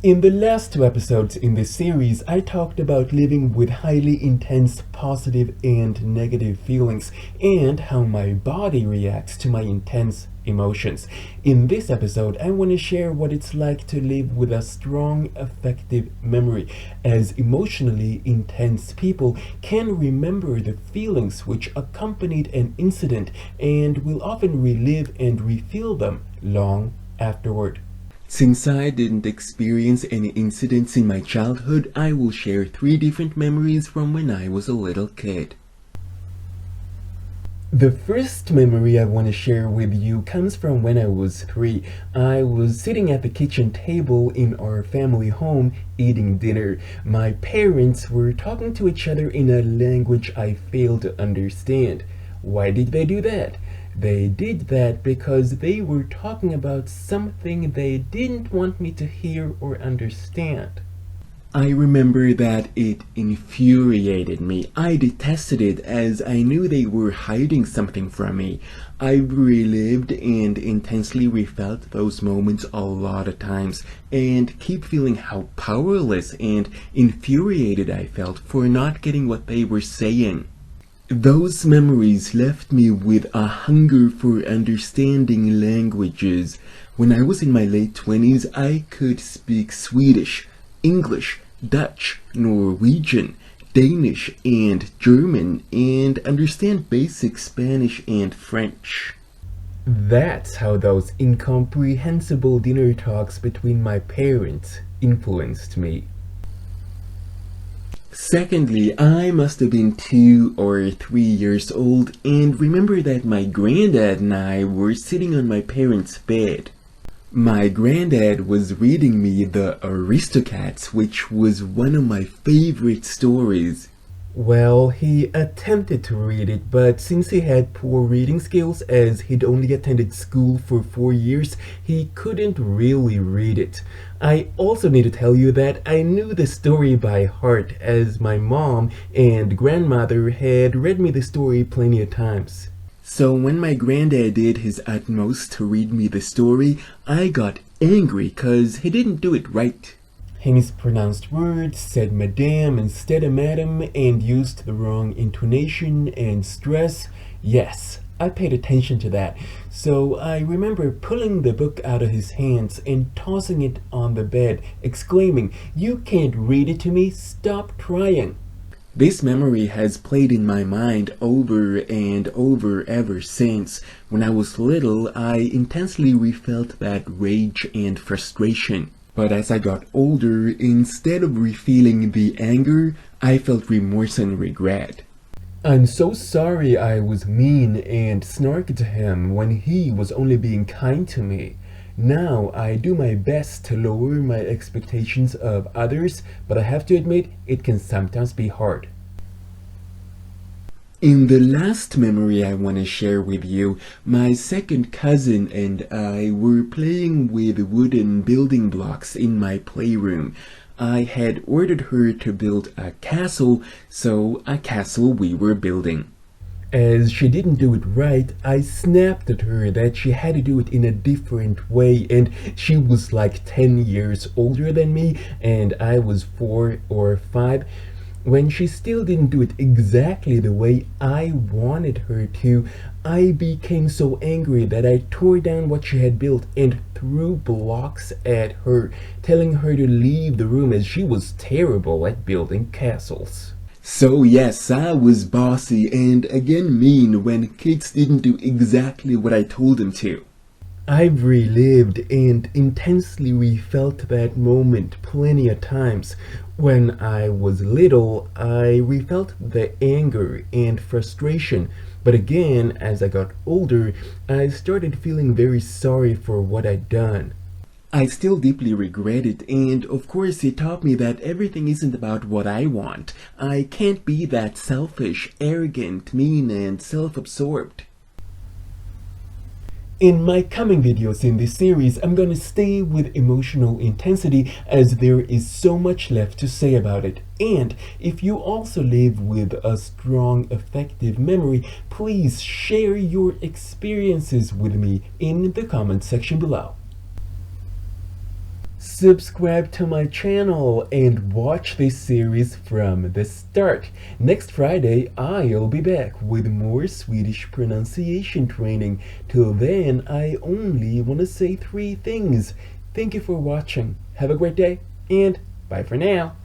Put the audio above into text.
In the last two episodes in this series, I talked about living with highly intense positive and negative feelings and how my body reacts to my intense emotions. In this episode, I want to share what it's like to live with a strong affective memory, as emotionally intense people can remember the feelings which accompanied an incident and will often relive and refeel them long afterward. Since I didn't experience any incidents in my childhood, I will share 3 different memories from when I was a little kid. The first memory I want to share with you comes from when I was 3. I was sitting at the kitchen table in our family home eating dinner. My parents were talking to each other in a language I failed to understand. Why did they do that? They did that because they were talking about something they didn't want me to hear or understand. I remember that it infuriated me. I detested it as I knew they were hiding something from me. I relived and intensely refelt those moments a lot of times and keep feeling how powerless and infuriated I felt for not getting what they were saying. Those memories left me with a hunger for understanding languages. When I was in my late 20s, I could speak Swedish, English, Dutch, Norwegian, Danish, and German, and understand basic Spanish and French. That's how those incomprehensible dinner talks between my parents influenced me. Secondly, I must have been 2 or 3 years old and remember that my granddad and I were sitting on my parents' bed. My granddad was reading me The Aristocats, which was one of my favorite stories. Well, he attempted to read it, but since he had poor reading skills as he'd only attended school for 4 years, he couldn't really read it. I also need to tell you that I knew the story by heart as my mom and grandmother had read me the story plenty of times. So when my granddad did his utmost to read me the story, I got angry 'cause he didn't do it right. He mispronounced words, said madame instead of madam, and used the wrong intonation and stress. Yes, I paid attention to that. So I remember pulling the book out of his hands and tossing it on the bed, exclaiming, "You can't read it to me, stop trying." This memory has played in my mind over and over ever since. When I was little, I intensely refelt that rage and frustration. But as I got older, instead of refeeling the anger, I felt remorse and regret. I'm so sorry I was mean and snarky to him when he was only being kind to me. Now I do my best to lower my expectations of others, but I have to admit it can sometimes be hard. In the last memory I want to share with you, my second cousin and I were playing with wooden building blocks in my playroom. I had ordered her to build a castle, so a castle we were building. As she didn't do it right, I snapped at her that she had to do it in a different way, and she was like 10 years older than me, and I was 4 or 5. When she still didn't do it exactly the way I wanted her to, I became so angry that I tore down what she had built and threw blocks at her, telling her to leave the room as she was terrible at building castles. So yes, I was bossy and again mean when kids didn't do exactly what I told them to. I've relived and intensely refelt that moment plenty of times. When I was little, I refelt the anger and frustration, but again, as I got older, I started feeling very sorry for what I'd done. I still deeply regret it, and of course it taught me that everything isn't about what I want. I can't be that selfish, arrogant, mean, and self-absorbed. In my coming videos in this series, I'm gonna stay with emotional intensity as there is so much left to say about it. And if you also live with a strong affective memory, please share your experiences with me in the comment section below. Subscribe to my channel and watch this series from the start. Next Friday, I'll be back with more Swedish pronunciation training. Till then, I only want to say 3 things. Thank you for watching. Have a great day, and bye for now.